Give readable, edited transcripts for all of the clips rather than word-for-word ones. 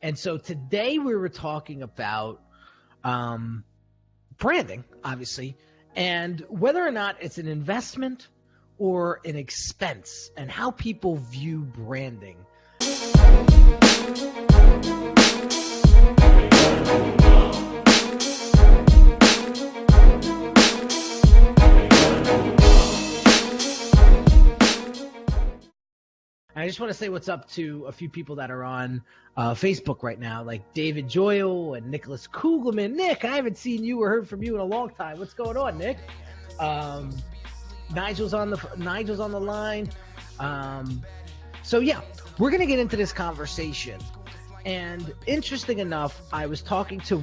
And so today we were talking about branding, obviously, and whether or not it's an investment or an expense and how people view branding. I just want to say what's up to a few people that are on Facebook right now, like David Joyle and Nicholas Kugelman. Nick, I haven't seen you or heard from you in a long time. What's going on, Nick? Nigel's on the line. So yeah, we're gonna get into this conversation. And interesting enough, I was talking to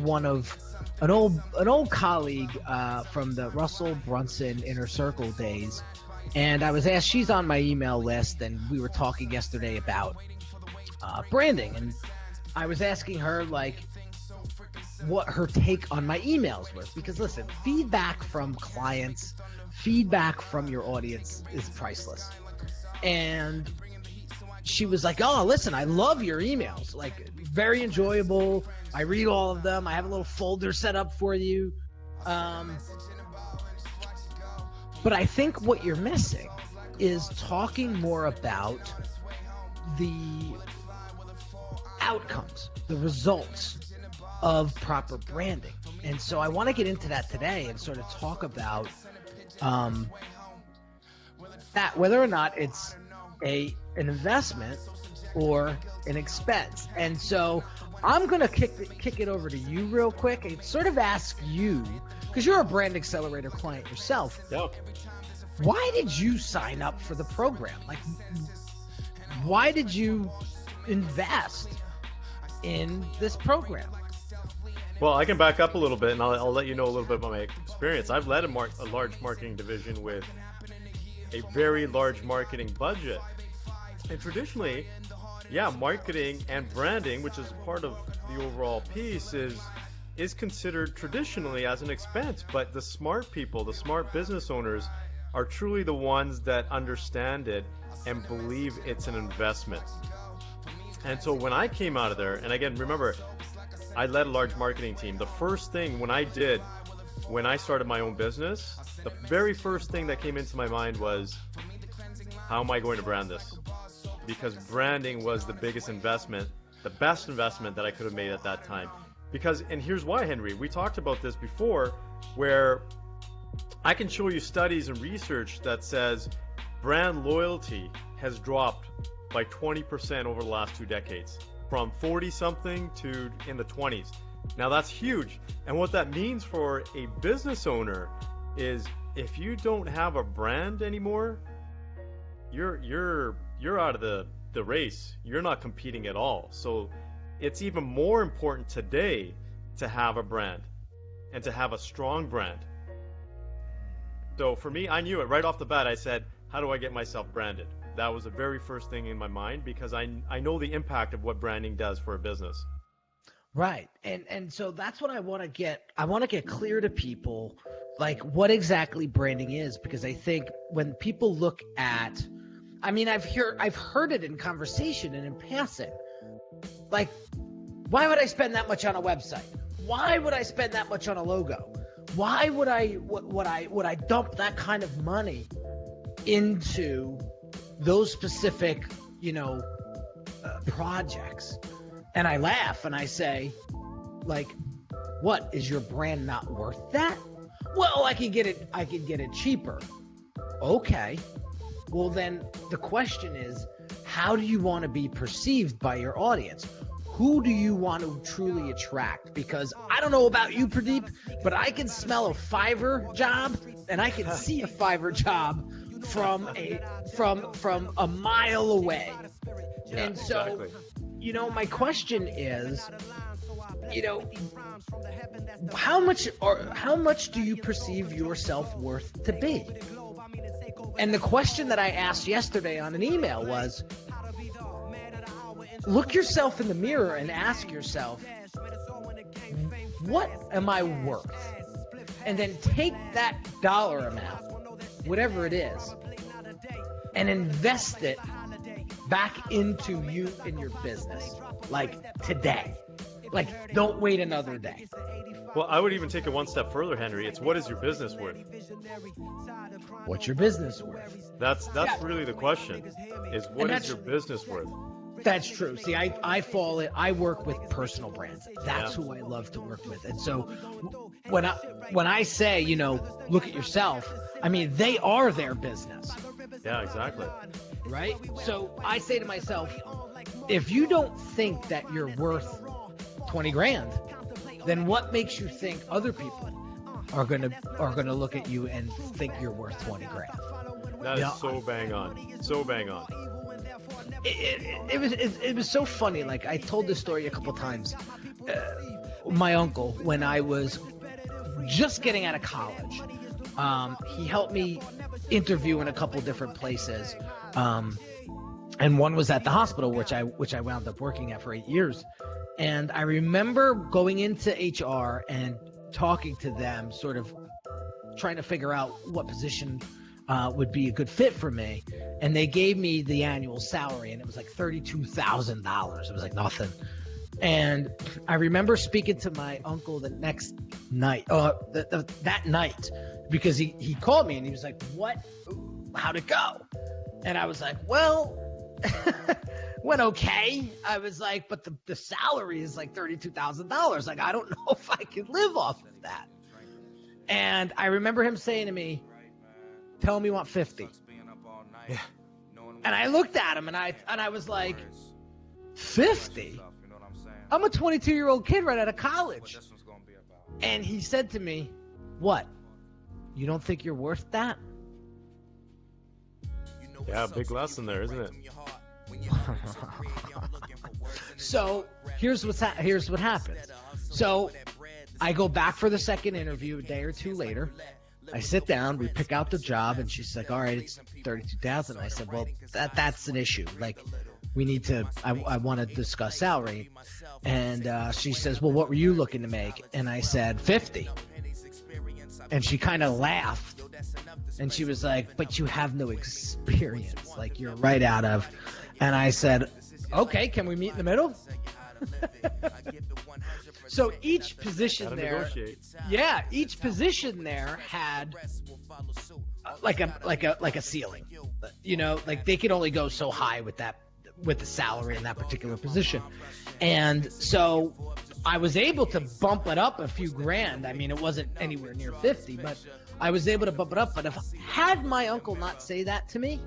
an old colleague from the Russell Brunson Inner Circle days. And I was asked, she's on my email list, and we were talking yesterday about branding. And I was asking her, like, what her take on my emails was. Because, listen, feedback from clients, feedback from your audience is priceless. And she was like, oh, listen, I love your emails. Like, very enjoyable. I read all of them. I have a little folder set up for you. But I think what you're missing is talking more about the outcomes, the results of proper branding. And so I want to get into that today and sort of talk about that, whether or not it's an investment or an expense. And so I'm going to kick it over to you real quick and sort of ask you, because you're a Brand Accelerator client yourself. Yep. Why did you sign up for the program? Like, why did you invest in this program? Well, I can back up a little bit, and I'll let you know a little bit about my experience. I've led a large marketing division with a very large marketing budget. And traditionally, yeah, marketing and branding, which is part of the overall piece, is considered traditionally as an expense. But the smart people, the smart business owners, are truly the ones that understand it and believe it's an investment. And so when I came out of there, and again, remember, I led a large marketing team. The first thing when I started my own business, the very first thing that came into my mind was, how am I going to brand this? Because branding was the biggest investment, the best investment that I could have made at that time. Because, and here's why, Henry, we talked about this before, where I can show you studies and research that says brand loyalty has dropped by 20% over the last 2 decades, from 40-something to in the 20s. Now that's huge. And what that means for a business owner is, if you don't have a brand anymore, you're out of the race. You're not competing at all. So it's even more important today to have a brand and to have a strong brand. So for me, I knew it right off the bat. I said, how do I get myself branded? That was the very first thing in my mind, because I know the impact of what branding does for a business. Right. And so that's what I want to get clear to people, like what exactly branding is, because I think when people look at, I mean, I've heard it in conversation and in passing, like, why would I spend that much on a website? Why would I spend that much on a logo? Why would I dump that kind of money into those specific, projects? And I laugh and I say, like, what, is your brand not worth that? Well, I can get it cheaper. Okay. Well, then the question is, how do you want to be perceived by your audience? Who do you want to truly attract? Because I don't know about you, Pradeep, but I can smell a Fiverr job and I can see a Fiverr job from a mile away. Yeah, and so, exactly. My question is, how much do you perceive your self-worth to be? And the question that I asked yesterday on an email was, look yourself in the mirror and ask yourself, what am I worth? And then take that dollar amount, whatever it is, and invest it back into you and your business. like today. Like, don't wait another day. Well, I would even take it one step further, Henry. It's what is your business worth? What's your business worth? That's really the question. Is what is your business worth? That's true. See, I work with personal brands. That's who I love to work with. And so when I say, you know, look at yourself, I mean, they are their business. Yeah, exactly. Right? So I say to myself, if you don't think that you're worth 20 grand, then what makes you think other people are gonna look at you and think you're worth 20 grand? That is so bang on. So bang on. It was so funny. Like, I told this story a couple times. My uncle, when I was just getting out of college, he helped me interview in a couple different places, and one was at the hospital, which I wound up working at for 8 years. And I remember going into HR and talking to them, sort of trying to figure out what position would be a good fit for me. And they gave me the annual salary, and it was like $32,000. It was like nothing. And I remember speaking to my uncle the next night, that night, because he called me and he was like, how'd it go? And I was like, well, went okay. I was like, but the salary is like $32,000. Like, I don't know if I could live off of that. And I remember him saying to me, tell him you want 50. Yeah. And I looked at him and I was like, 50? I'm a 22-year-old kid right out of college. And he said to me, what? You don't think you're worth that? Yeah, big lesson there, isn't it? So here's what happens. So I go back for the second interview a day or two later. I sit down, we pick out the job, and she's like, all right, it's $32,000. I said, well, that's an issue. Like, we need to, I want to discuss salary. And she says, well, what were you looking to make? And I said, 50. And she kind of laughed. And she was like, but you have no experience. Like, you're right out of. And I said, okay, can we meet in the middle? So each position there, each position there had like a ceiling. You know, like they could only go so high with the salary in that particular position. And so I was able to bump it up a few grand. I mean, it wasn't anywhere near 50, but I was able to bump it up. But had my uncle not say that to me,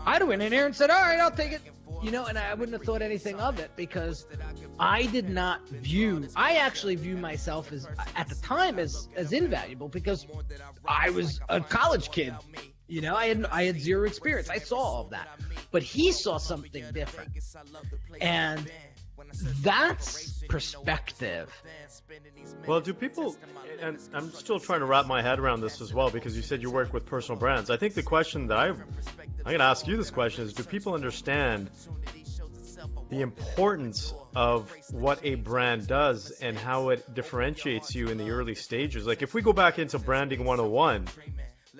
I'd have went in there and said, all right, I'll take it. You know, and I wouldn't have thought anything of it because I actually view myself as, at the time, as invaluable because I was a college kid. You know, I had zero experience. I saw all of that. But he saw something different. And that's perspective. Well, do people, and I'm still trying to wrap my head around this as well, because you said you work with personal brands. I think the question that I'm going to ask you this question is, do people understand the importance of what a brand does and how it differentiates you in the early stages? Like, if we go back into branding 101,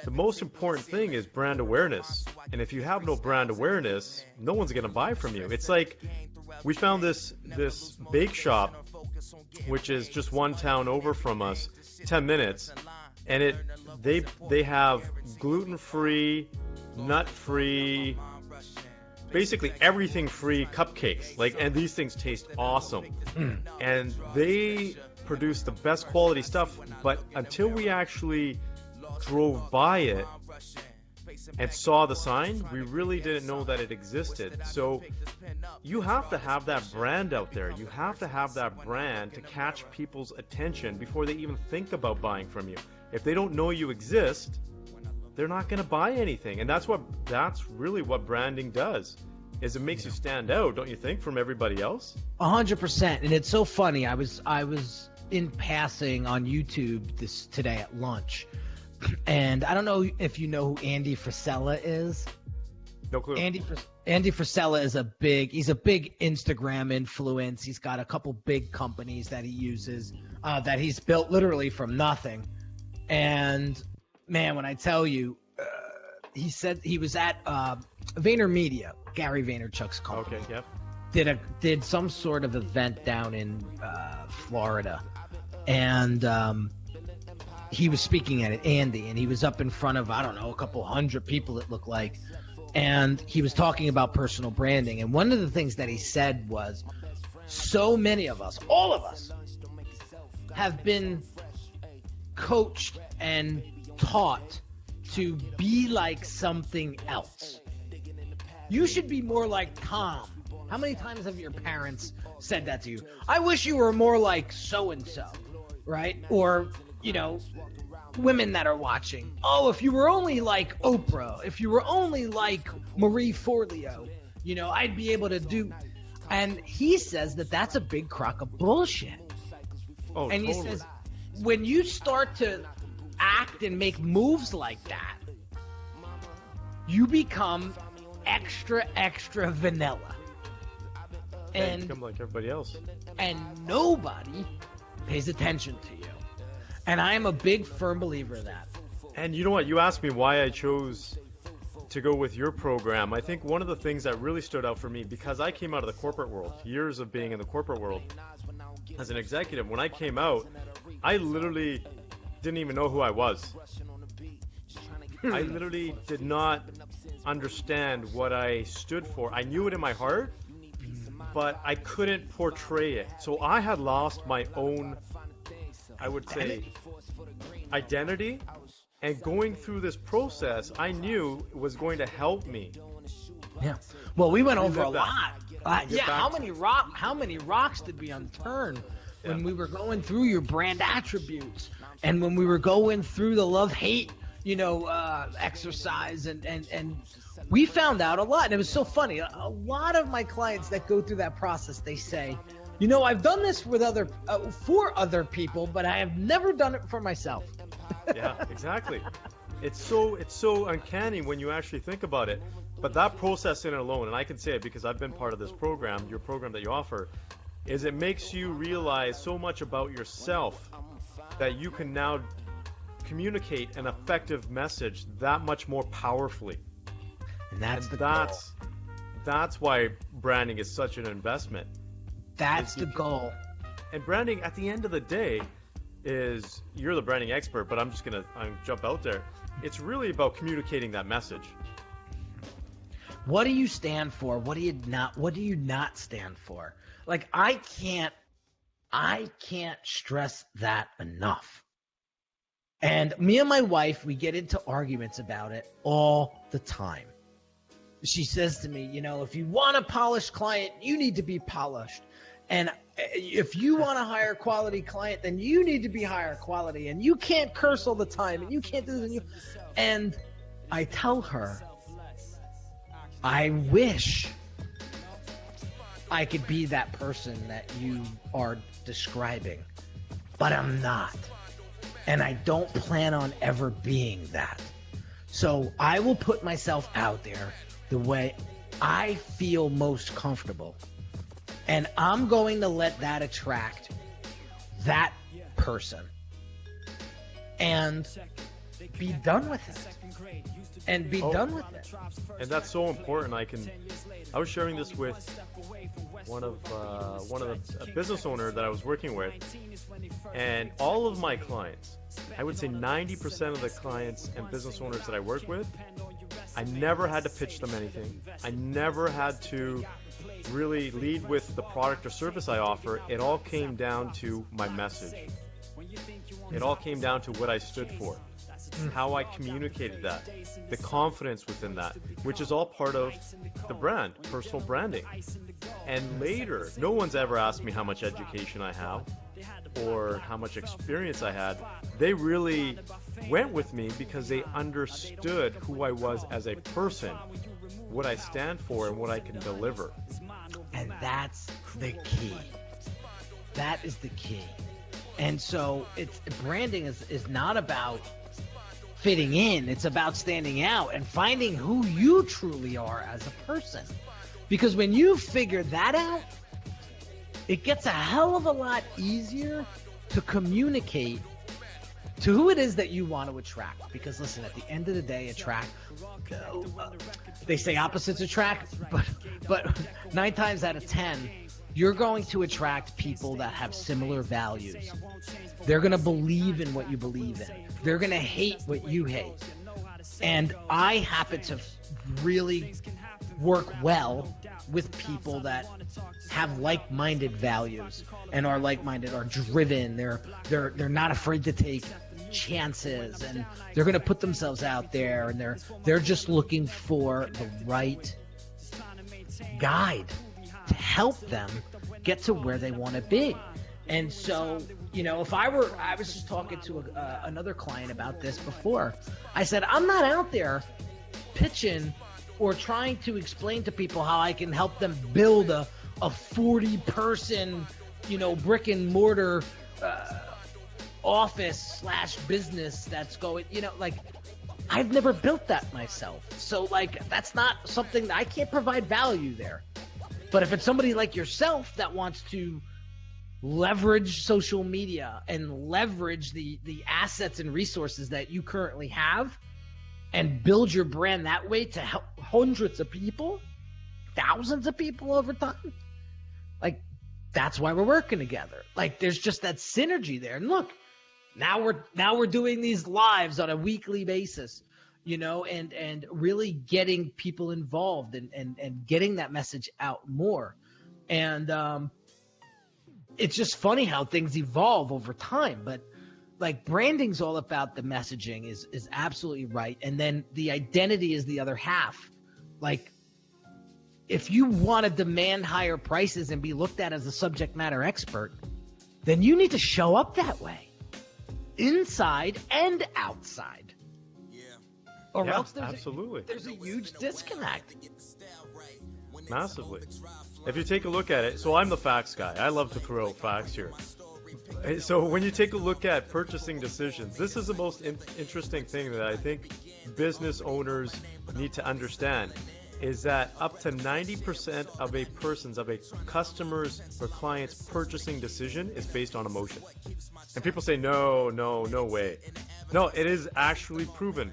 the most important thing is brand awareness. And if you have no brand awareness, no one's going to buy from you. It's like, we found this bake shop, which is just one town over from us, 10 minutes, and they have gluten-free, nut-free, basically everything-free cupcakes. Like, and these things taste awesome. And they produce the best quality stuff, but until we actually drove by it and saw the sign, we really didn't know that it existed. So you have to have that brand out there. You have to have that brand to catch people's attention before they even think about buying from you. If they don't know you exist, they're not going to buy anything. And that's really what branding does, is it makes you stand out, don't you think, from everybody else? 100%. And it's so funny. I was in passing on YouTube today at lunch. And I don't know if you know who Andy Frisella is. No clue. Andy Frisella is he's a big Instagram influence. He's got a couple big companies that he uses, that he's built literally from nothing. And man, when I tell you, he said he was at VaynerMedia, Gary Vaynerchuk's company. Okay, yep. did some sort of event down in Florida, and he was speaking at it, Andy, and he was up in front of, I don't know, a couple hundred people it looked like, and he was talking about personal branding. And one of the things that he said was, so many of us, all of us, have been coached and taught to be like something else. You should be more like Tom. How many times have your parents said that to you? I wish you were more like so-and-so, right? Or, you know, women that are watching. Oh, if you were only like Oprah, if you were only like Marie Forleo, you know, I'd be able to do. And he says that that's a big crock of bullshit. Oh, and totally. He says, when you start to act and make moves like that, you become extra vanilla. And become like everybody else. And nobody pays attention to you. And I am a big, firm believer of that. And you know what? You asked me why I chose to go with your program. I think one of the things that really stood out for me, because I came out of the corporate world, years of being in the corporate world as an executive, when I came out, I literally didn't even know who I was. I literally did not understand what I stood for. I knew it in my heart, but I couldn't portray it. So I had lost my own, I would say, identity. And going through this process, I knew it was going to help me. Yeah. Well, we went over a that. lot. Yeah. How many rocks did we unturn when we were going through your brand attributes, and when we were going through the love-hate, you know, exercise, and we found out a lot. And it was so funny. A lot of my clients that go through that process, they say, you know, I've done this with for other people, but I have never done it for myself. Yeah, exactly. It's so uncanny when you actually think about it. But that process in alone, and I can say it because I've been part of this program, your program that you offer, is it makes you realize so much about yourself that you can now communicate an effective message that much more powerfully. And that's that's why branding is such an investment. That's the goal. And branding, at the end of the day, is, you're the branding expert, but I'm jump out there. It's really about communicating that message. What do you stand for? What do you not stand for? Like, I can't stress that enough. And me and my wife, we get into arguments about it all the time. She says to me, you know, if you want a polished client, you need to be polished. And if you want a higher quality client, then you need to be higher quality. And you can't curse all the time. And you can't do this. And I tell her, I wish I could be that person that you are describing. But I'm not. And I don't plan on ever being that. So I will put myself out there the way I feel most comfortable. And I'm going to let that attract that person. And be done with it. And be done with it. And that's so important. I was sharing this with one of the business owner that I was working with, and all of my clients, I would say 90% of the clients and business owners that I work with, I never had to pitch them anything. I never had to really lead with the product or service I offer. It all came down to my message. It all came down to what I stood for, how I communicated that, the confidence within that, which is all part of the brand, personal branding. And later, no one's ever asked me how much education I have or how much experience I had. They really went with me because they understood who I was as a person, what I stand for, and what I can deliver. And that's the key. That is the key. And so branding is not about fitting in. It's about standing out and finding who you truly are as a person. Because when you figure that out, it gets a hell of a lot easier to communicate to who it is that you want to attract. Because listen, at the end of the day, they say opposites attract, but 9 times out of 10, you're going to attract people that have similar values. They're going to believe in what you believe in. They're going to hate what you hate. And I happen to really work well with people that have like-minded values and are like-minded, are driven. They're not afraid to take chances, and they're going to put themselves out there, and they're just looking for the right guide to help them get to where they want to be. And so, I was just talking to another client about this before. I said, I'm not out there pitching or trying to explain to people how I can help them build a 40-person, brick and mortar office / business that's going, I've never built that myself. So that's not something that I can't provide value there. But if it's somebody like yourself that wants to leverage social media and leverage the assets and resources that you currently have and build your brand that way to help hundreds of people, thousands of people over time, that's why we're working together. There's just that synergy there. And look, now we're doing these lives on a weekly basis, and really getting people involved and getting that message out more. And it's just funny how things evolve over time. But branding's all about the messaging is absolutely right. And then the identity is the other half. If you want to demand higher prices and be looked at as a subject matter expert, then you need to show up that way, inside and outside. Or else there's a huge disconnect. Massively. If you take a look at it, so I'm the facts guy. I love to throw out facts here. So when you take a look at purchasing decisions, this is the most interesting thing that I think business owners need to understand, is that up to 90% of a customer's or client's purchasing decision is based on emotion. And people say, no way. No, it is actually proven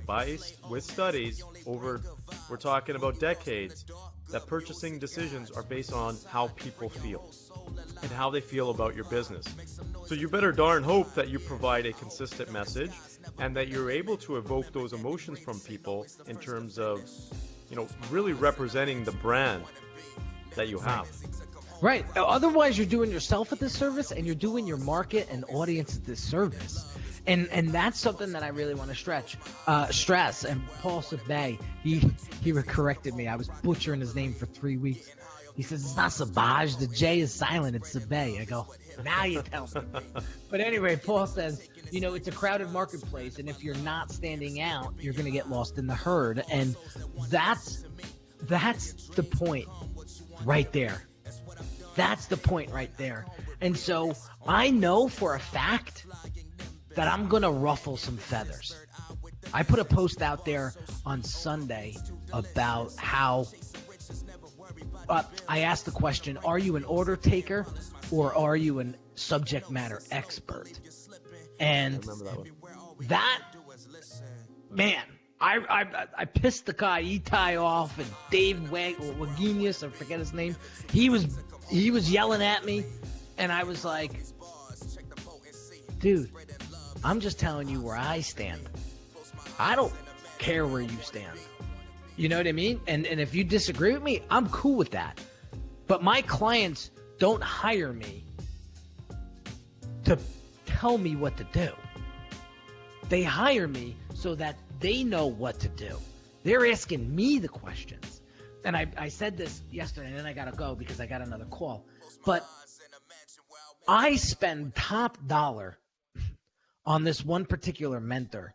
with studies over, we're talking about decades, that purchasing decisions are based on how people feel and how they feel about your business. So you better darn hope that you provide a consistent message and that you're able to evoke those emotions from people in terms of, really representing the brand that you have. Right. Otherwise, you're doing yourself a disservice and you're doing your market and audience a disservice. And that's something that I really want to stress. And Paul Sabay, he corrected me. I was butchering his name for 3 weeks. He says, it's not Sabaj. The J is silent. It's Sabay. I go, now you tell me. But anyway, Paul says, it's a crowded marketplace. And if you're not standing out, you're going to get lost in the herd. And that's the point right there. That's the point right there. And so I know for a fact that I'm going to ruffle some feathers. I put a post out there on Sunday about how I asked the question, are you an order taker or are you a subject matter expert? And that, man, I pissed the guy Itai off, and Dave Wagenius, I forget his name. He was yelling at me, and I was like, dude, I'm just telling you where I stand. I don't care where you stand. You know what I mean? And if you disagree with me, I'm cool with that. But my clients don't hire me to tell me what to do. They hire me so that they know what to do. They're asking me the questions. And I said this yesterday, and then I got to go because I got another call. But I spend top dollar on this one particular mentor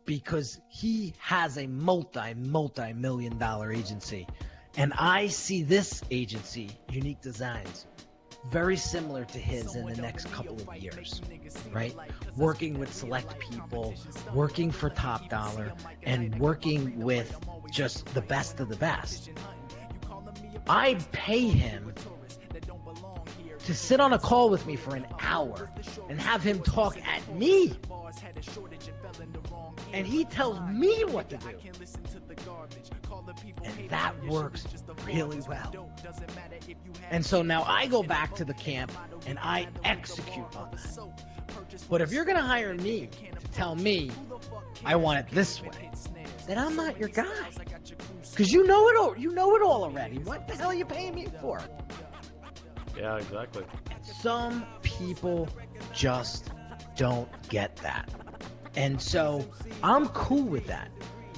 because he has a multi-million dollar agency. And I see this agency, Unique Designz, very similar to his in the next couple of years, right? Working with select people, working for top dollar, and working with just the best of the best. I pay him to sit on a call with me for an hour and have him talk at me. And he tells me what to do. And that works really well. And so now I go back to the camp and I execute on that. But if you're going to hire me to tell me I want it this way, then I'm not your guy. Because you know it all. You know it all already. What the hell are you paying me for? Yeah, exactly. Some people just don't get that. And so I'm cool with that.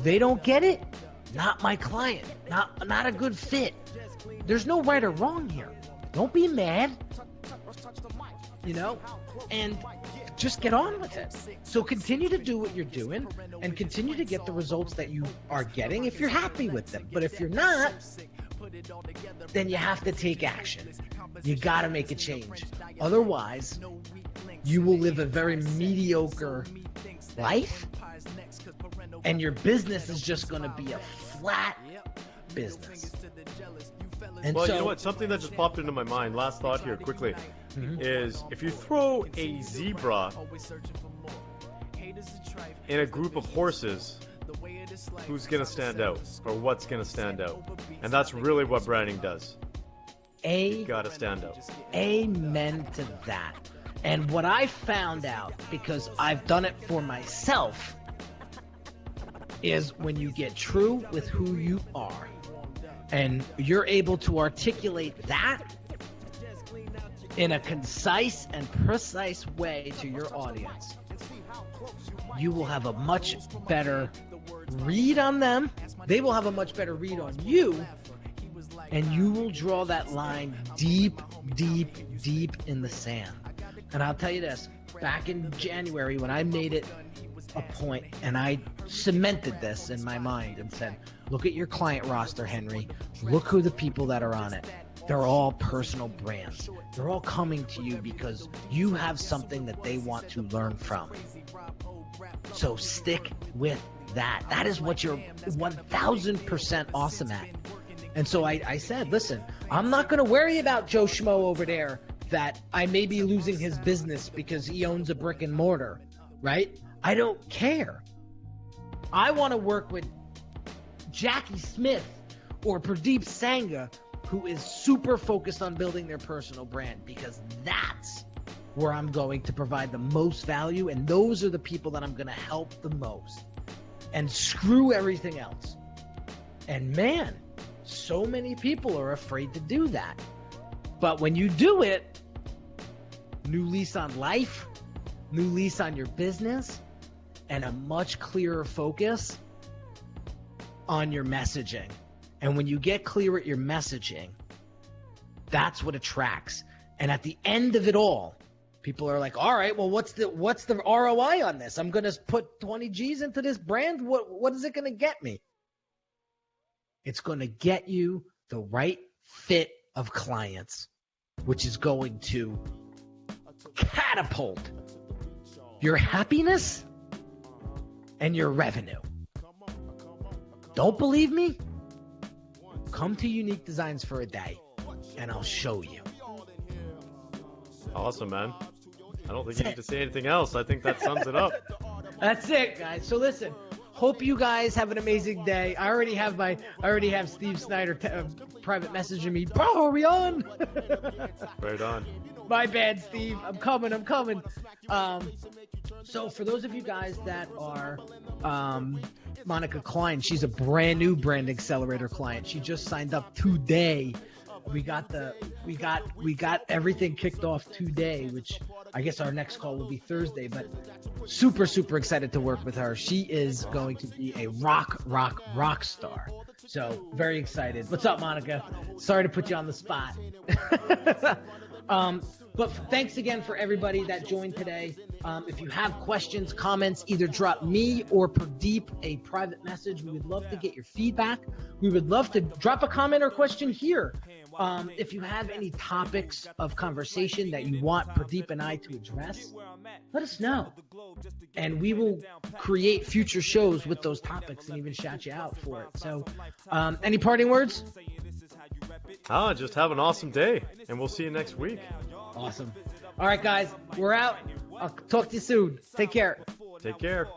They don't get it, not my client. Not a good fit. There's no right or wrong here. Don't be mad. You know? And just get on with it. So continue to do what you're doing and continue to get the results that you are getting if you're happy with them. But if you're not, then you have to take action. You got to make a change. Otherwise, you will live a very mediocre life and your business is just going to be a flat business. And well, you know what? Something that just popped into my mind, last thought here quickly, is if you throw a zebra in a group of horses, who's going to stand out or what's going to stand out? And that's really what branding does. You got to stand out. Amen to that. And what I found out, because I've done it for myself, is when you get true with who you are and you're able to articulate that in a concise and precise way to your audience, you will have a much better read on them. They will have a much better read on you, and you will draw that line deep, deep, deep in the sand. And I'll tell you this, back in January when I made it a point and I cemented this in my mind and said, look at your client roster, Henry. Look who the people that are on it. They're all personal brands. They're all coming to you because you have something that they want to learn from. So stick with that. That is what you're 1000% awesome at. And so I said, listen, I'm not going to worry about Joe Schmo over there that I may be losing his business because he owns a brick and mortar, right? I don't care. I want to work with Jackie Smith or Pradeep Sangha, who is super focused on building their personal brand, because that's where I'm going to provide the most value, and those are the people that I'm going to help the most. And screw everything else. And man, so many people are afraid to do that. But when you do it, new lease on life, new lease on your business, and a much clearer focus on your messaging. And when you get clear at your messaging, that's what attracts. And at the end of it all, people are like, all right, well, what's the ROI on this? I'm going to put 20 G's into this brand. What is it going to get me? It's going to get you the right fit of clients, which is going to catapult your happiness and your revenue. Don't believe me? Come to Unique Designz for a day, and I'll show you. Awesome, man. I don't think you need to say anything else. I think that sums it up. That's it, guys. So listen, hope you guys have an amazing day. I already have Steve Snyder private messaging me. Bro, are we on? Right on. My bad, Steve. I'm coming. So for those of you guys that are Monica Klein, she's a brand new Brand Accelerator client. She just signed up today. We got everything kicked off today, which I guess our next call will be Thursday, but super, super excited to work with her. She is going to be a rock star. So very excited. What's up, Monica? Sorry to put you on the spot. But thanks again for everybody that joined today. If you have questions, comments, either drop me or Pradeep a private message. We would love to get your feedback. We would love to drop a comment or question here. If you have any topics of conversation that you want Pradeep and I to address, let us know. And we will create future shows with those topics and even shout you out for it. So any parting words? Just have an awesome day, and we'll see you next week. Awesome. All right, guys, we're out. I'll talk to you soon. Take care. Take care.